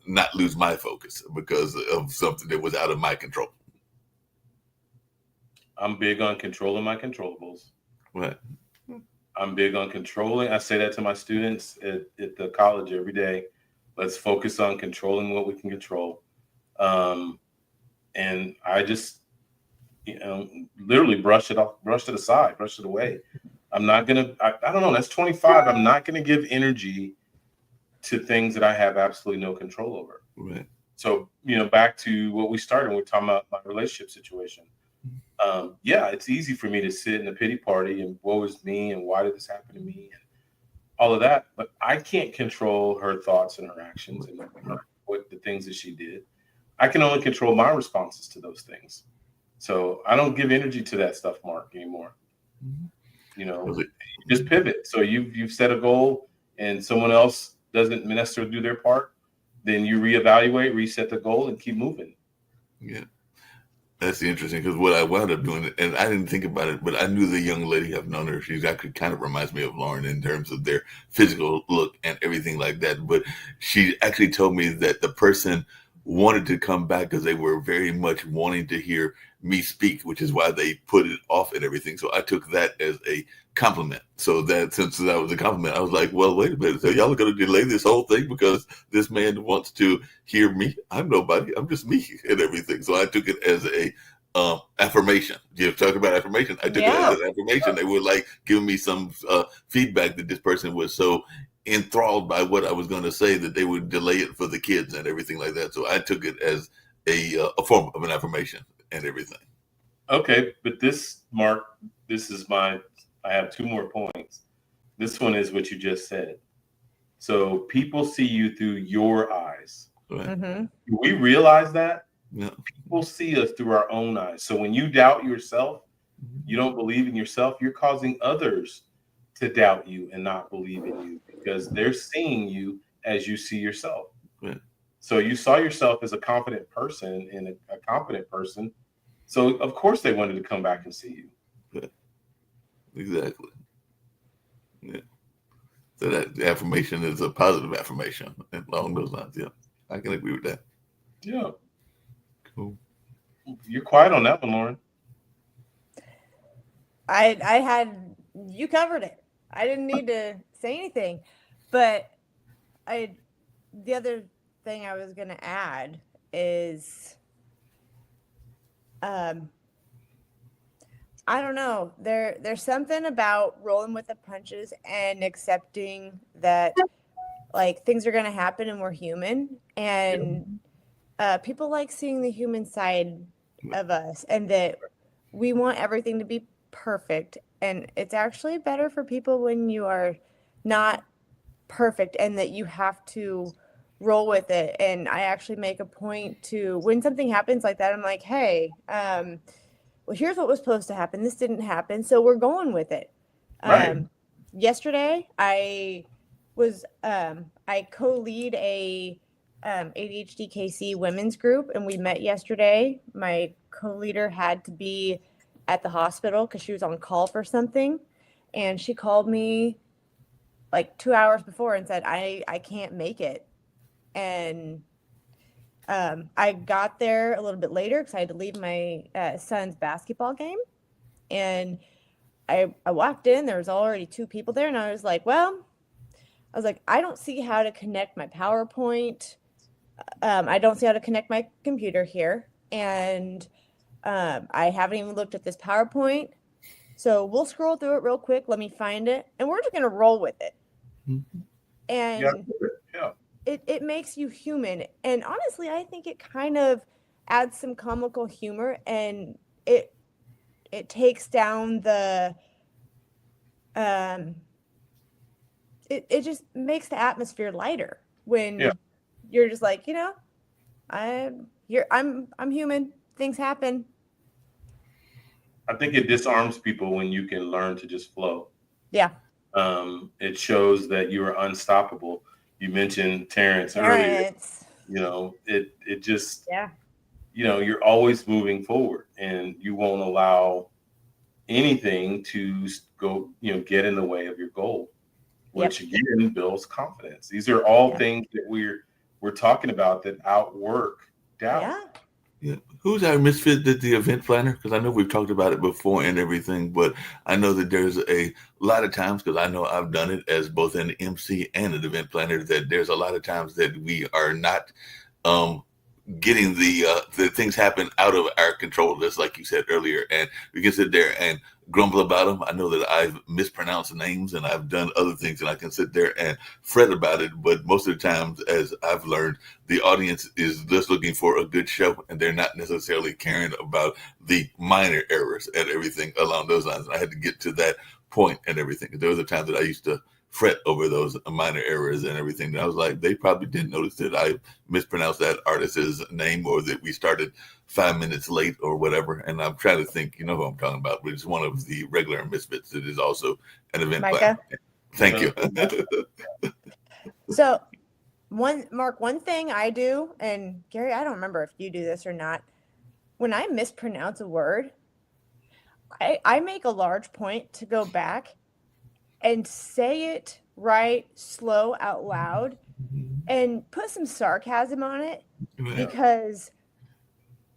not lose my focus because of something that was out of my control. I'm big on controlling my controllables. Right. I'm big on controlling. I say that to my students at the college every day. Let's focus on controlling what we can control. And I just, literally brush it aside, brush it away. I'm not going to, I don't know, that's 25. I'm not going to give energy to things that I have absolutely no control over. Right. So, back to what we started when we're talking about my relationship situation. It's easy for me to sit in a pity party and woe is me and why did this happen to me and all of that. But I can't control her thoughts and her actions and what the things that she did. I can only control my responses to those things. So I don't give energy to that stuff, Mark, anymore. You just pivot. So you've set a goal and someone else doesn't necessarily do their part, then you reevaluate, reset the goal, and keep moving. Yeah. That's interesting because what I wound up doing, and I didn't think about it, but I knew the young lady. I've known her. She's actually kind of reminds me of Lauren in terms of their physical look and everything like that. But she actually told me that the person wanted to come back because they were very much wanting to hear me speak, which is why they put it off and everything. So I took that as a compliment. So that since that was a compliment, I was like, well, wait a minute. So y'all are going to delay this whole thing because this man wants to hear me? I'm nobody. I'm just me and everything. So I took it as a affirmation. You talk about affirmation. I took it as an affirmation. They were like giving me some feedback that this person was so enthralled by what I was going to say that they would delay it for the kids and everything like that. So I took it as a form of an affirmation and everything. Okay, but this, Mark, I have two more points. This one is what you just said. So people see you through your eyes. Right. Mm-hmm. Do we realize that? Yeah. People see us through our own eyes. So when you doubt yourself, You don't believe in yourself, you're causing others to doubt you and not believe in you because they're seeing you as you see yourself. Right. So you saw yourself as a confident person and a competent person. So of course they wanted to come back and see you. Right. Exactly. Yeah. So that the affirmation is a positive affirmation along those lines. Yeah. I can agree with that. Yeah. Cool. You're quiet on that one, Lauren. I had you covered it. I didn't need to say anything, but the other thing I was gonna add is I don't know. There's something about rolling with the punches and accepting that like things are gonna happen and we're human and people like seeing the human side of us and that we want everything to be perfect and it's actually better for people when you are not perfect and that you have to roll with it. And I actually make a point to when something happens like that, I'm like, hey, well, here's what was supposed to happen. This didn't happen, so we're going with it. Right. Yesterday, I co-lead a ADHD KC women's group, and we met yesterday. My co-leader had to be at the hospital because she was on call for something, and she called me like 2 hours before and said, I can't make it. And I got there a little bit later because I had to leave my son's basketball game. And I walked in, there was already 2 people there. And I was like, I don't see how to connect my PowerPoint. I don't see how to connect my computer here. And I haven't even looked at this PowerPoint. So we'll scroll through it real quick. Let me find it. And we're just going to roll with it. Mm-hmm. And yeah. It makes you human. And honestly, I think it kind of adds some comical humor and it takes down the it just makes the atmosphere lighter when you're just like, I'm human. Things happen. I think it disarms people when you can learn to just flow. Yeah. It shows that you are unstoppable. You mentioned Terrence earlier. It just you're always moving forward and you won't allow anything to go get in the way of your goal, which again builds confidence. These are all things that we're talking about that outwork doubt. Yeah. Who's our misfit that the event planner? Because I know we've talked about it before and everything, but I know that there's a lot of times, because I know I've done it as both an MC and an event planner, that there's a lot of times that we are not getting the things happen out of our control, just like you said earlier, and we can sit there and grumble about them. I know that I've mispronounced names and I've done other things, and I can sit there and fret about it. But most of the times, as I've learned, the audience is just looking for a good show, and they're not necessarily caring about the minor errors and everything along those lines. And I had to get to that point and everything. There was a time that I used to fret over those minor errors and everything. And I was like, they probably didn't notice that I mispronounced that artist's name or that we started 5 minutes late or whatever. And I'm trying to think, you know who I'm talking about, which is one of the regular Misfits that is also an event planner. Thank you. So one thing I do, and Gary, I don't remember if you do this or not. When I mispronounce a word, I make a large point to go back and say it right, slow, out loud, and put some sarcasm on it because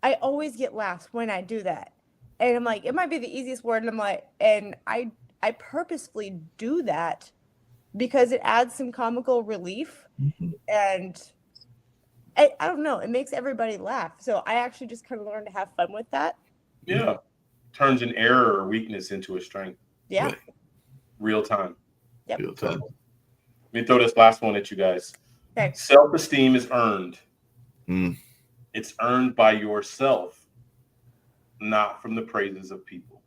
I always get laughs when I do that. And I'm like, it might be the easiest word, and I'm like, and I purposefully do that because it adds some comical relief, and I don't know, it makes everybody laugh. So I actually just kind of learned to have fun with that. Yeah, turns an error or weakness into a strength. Yeah, right. Real time. Yep. Real time. Let me throw this last one at you guys. Okay. Self-esteem is earned. Mm. It's earned by yourself, not from the praises of people.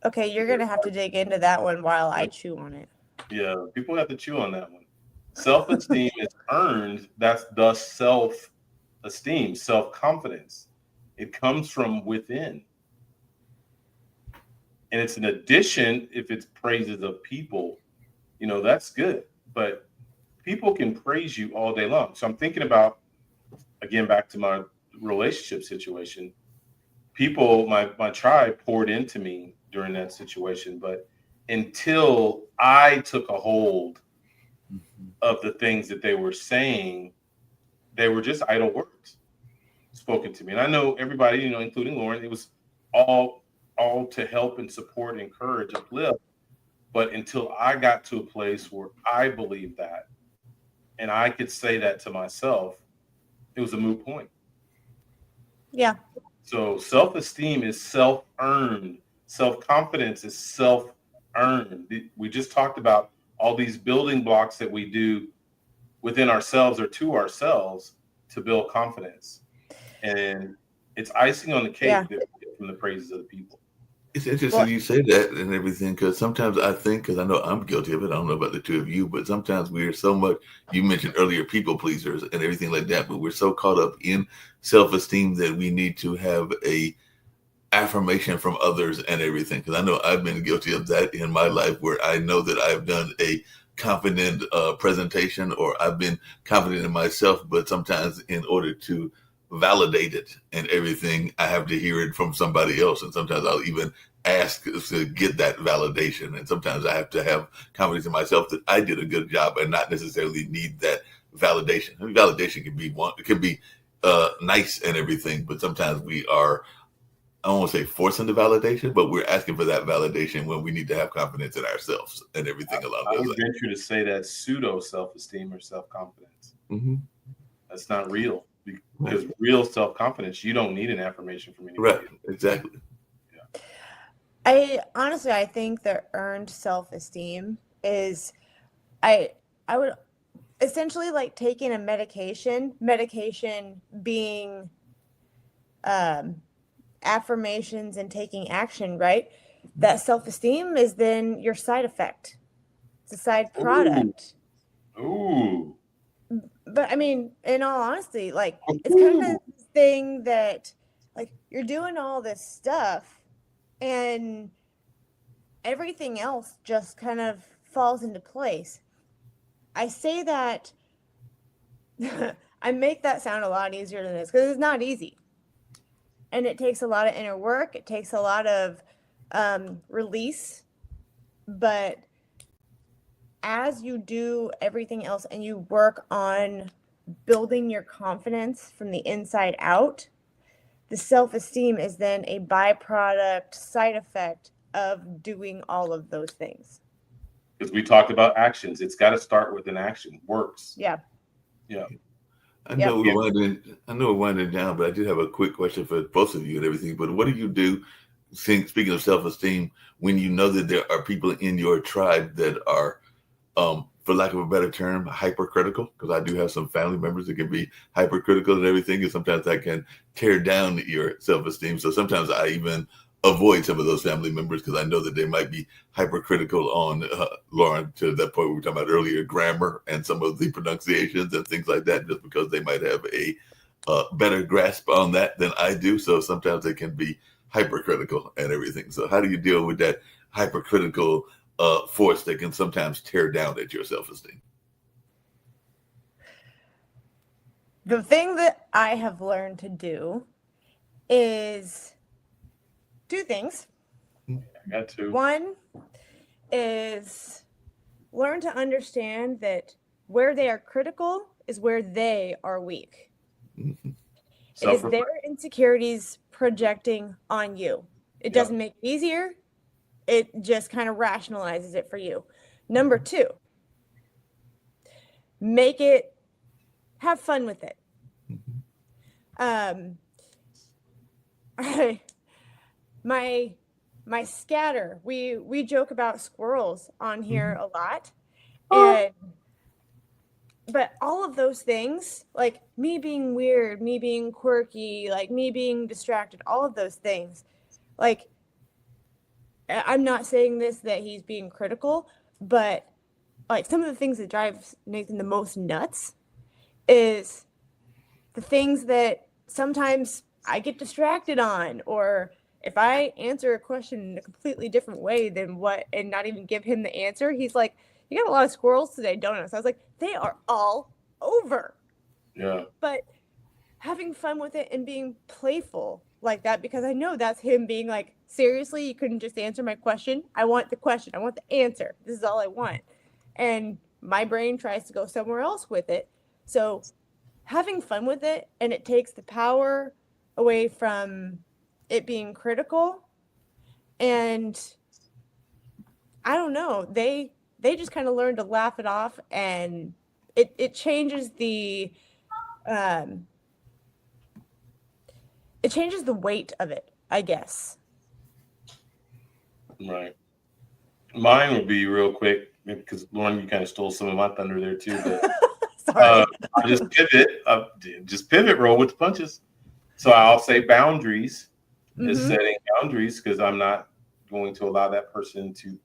Okay, you're gonna have to dig into that one while I chew on it. Yeah, people have to chew on that one. Self-esteem is earned. That's thus self-esteem, self-confidence. It comes from within. And it's an addition if it's praises of people, that's good. But people can praise you all day long. So I'm thinking about, again, back to my relationship situation. People, my tribe poured into me during that situation. But until I took a hold of the things that they were saying, they were just idle words spoken to me. And I know everybody, including Lauren, it was all to help and support, encourage, uplift. But until I got to a place where I believed that and I could say that to myself, it was a moot point. Yeah. So self-esteem is self-earned. Self-confidence is self-earned. We just talked about all these building blocks that we do within ourselves or to ourselves to build confidence. And it's icing on the cake that we get from the praises of the people. It's interesting you say that and everything, because sometimes I think, because I know I'm guilty of it, I don't know about the two of you, but sometimes we're so much, you mentioned earlier, people pleasers and everything like that, but we're so caught up in self-esteem that we need to have a affirmation from others and everything. Because I know I've been guilty of that in my life, where I know that I've done a confident presentation, or I've been confident in myself, but sometimes in order to validate it and everything, I have to hear it from somebody else. And sometimes I'll even ask to get that validation. And sometimes I have to have confidence in myself that I did a good job and not necessarily need that validation. And validation can be it can be nice and everything, but sometimes we are, I don't want to say forcing the validation, but we're asking for that validation when we need to have confidence in ourselves and everything along those lines. I would venture to say that's pseudo self-esteem or self-confidence. Mm-hmm. That's not real, because real self-confidence, you don't need an affirmation from anybody. Right, exactly. Yeah. I think that earned self-esteem is, I would essentially like taking a medication being affirmations and taking action, right? That self-esteem is then your side effect. It's a side product. Ooh. But I mean, in all honesty, like, it's kind of this thing that, like, you're doing all this stuff and everything else just kind of falls into place. I say that I make that sound a lot easier than this, because it's not easy. And it takes a lot of inner work. It takes a lot of release. But as you do everything else and you work on building your confidence from the inside out, the self-esteem is then a byproduct, side effect of doing all of those things. Because we talked about actions. It's got to start with an action. Works. Yeah. Yeah. I know we're winding down, but I do have a quick question for both of you and everything. But what do you do, speaking of self-esteem, when you know that there are people in your tribe that are, for lack of a better term, hypercritical? Because I do have some family members that can be hypercritical and everything, and sometimes that can tear down your self-esteem. So sometimes I even avoid some of those family members because I know that they might be hypercritical on, Lauren, to that point we were talking about earlier, grammar and some of the pronunciations and things like that, just because they might have a better grasp on that than I do. So sometimes they can be hypercritical and everything. So how do you deal with that hypercritical force that can sometimes tear down at your self-esteem? The thing that I have learned to do is two things. I got two. One is learn to understand that where they are critical is where they are weak. Mm-hmm. It is their insecurities projecting on you. It doesn't make it easier. It just kind of rationalizes it for you. Number two, have fun with it. My scatter, we joke about squirrels on here a lot. But all of those things, like me being weird, me being quirky, like me being distracted, all of those things, like, I'm not saying this that he's being critical, but like some of the things that drives Nathan the most nuts is the things that sometimes I get distracted on, or if I answer a question in a completely different way than what, and not even give him the answer, he's like, you got a lot of squirrels today, don't you? So I was like, they are all over. Yeah. But having fun with it and being playful like that, because I know that's him being like, seriously, you couldn't just answer my question. I want the question. I want the answer. This is all I want. And my brain tries to go somewhere else with it. So having fun with it, and it takes the power away from it being critical. And I don't know, they just kind of learn to laugh it off, and it changes the it changes the weight of it, I guess. Right. Mine would be real quick because Lauren, you kind of stole some of my thunder there too. But Sorry. I just pivot, roll with the punches. So I'll say boundaries is setting boundaries because I'm not going to allow that person to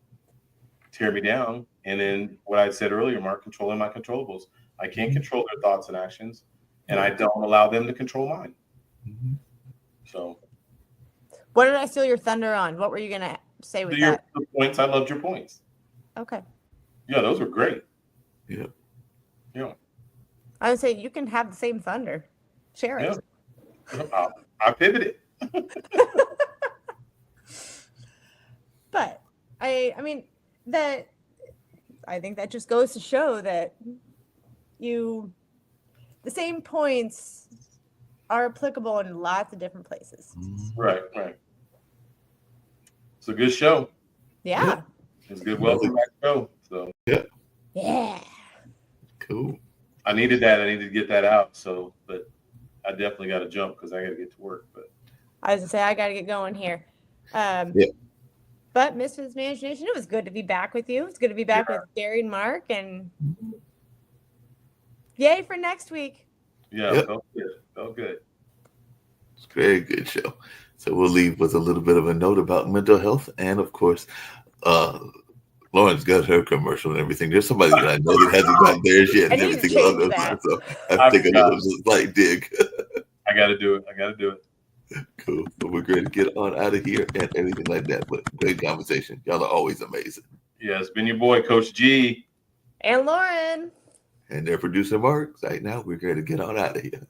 tear me down. And then what I said earlier, Mark, controlling my controllables. I can't control their thoughts and actions, and I don't allow them to control mine. So, what did I steal your thunder on? What were you gonna say with your that? points. I loved your points. Okay. Yeah, those were great. Yeah. Yeah. I would say you can have the same thunder. Share it. Yeah. I pivoted. But I mean that I think that just goes to show that the same points are applicable in lots of different places. Right. It's a good show. Yeah. It's a good welcome back show. So Yeah. Cool. I needed that. I needed to get that out. So, but I definitely got to jump because I got to get to work. But I was gonna say I got to get going here. But Misfits Imagination, it was good to be back with you. It's good to be back with Gary and Mark, and yay for next week. Yeah, felt good. It's a very good show. So we'll leave with a little bit of a note about mental health, and of course, Lauren's got her commercial and everything. There's somebody that I know that hasn't gotten theirs yet and everything along those lines. So I have to take a little slight dig. I got to do it. Cool. But we're going to get on out of here and everything like that. But great conversation. Y'all are always amazing. Yeah, it's been your boy, Coach G. And Lauren. And their producer, Mark. Right now, we're going to get on out of here.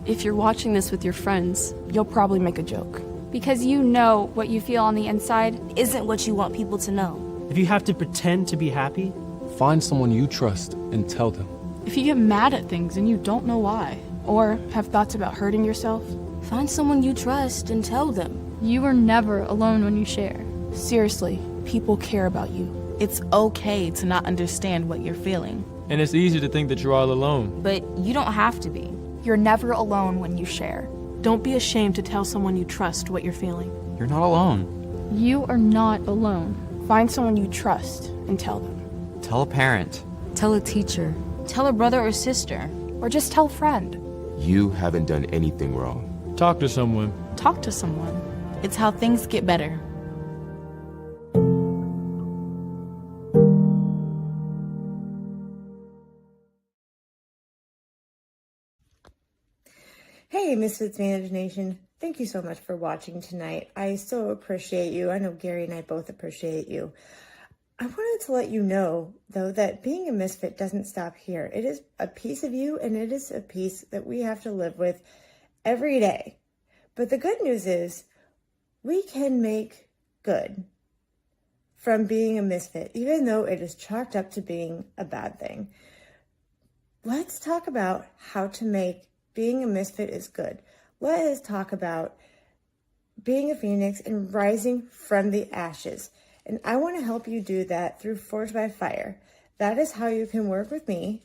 If you're watching this with your friends, you'll probably make a joke. Because you know what you feel on the inside isn't what you want people to know. If you have to pretend to be happy, find someone you trust and tell them. If you get mad at things and you don't know why, or have thoughts about hurting yourself, find someone you trust and tell them. You are never alone when you share. Seriously, people care about you. It's okay to not understand what you're feeling. And it's easy to think that you're all alone. But you don't have to be. You're never alone when you share. Don't be ashamed to tell someone you trust what you're feeling. You're not alone. You are not alone. Find someone you trust and tell them. Tell a parent. Tell a teacher. Tell a brother or sister. Or just tell a friend. You haven't done anything wrong. Talk to someone. Talk to someone. It's how things get better. Hey, Misfits Imagination. Thank you so much for watching tonight. I so appreciate you. I know Gary and I both appreciate you. I wanted to let you know, though, that being a misfit doesn't stop here. It is a piece of you, and it is a piece that we have to live with every day. But the good news is we can make good from being a misfit, even though it is chalked up to being a bad thing. Let's talk about how to make being a misfit is good. Let us talk about being a phoenix and rising from the ashes. And I want to help you do that through Forged by Fire. That is how you can work with me.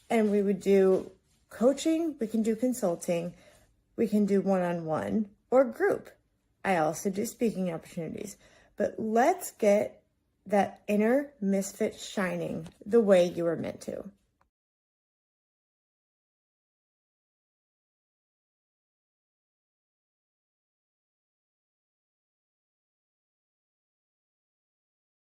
And we would do coaching, we can do consulting, we can do one-on-one or group. I also do speaking opportunities. But let's get that inner misfit shining the way you were meant to.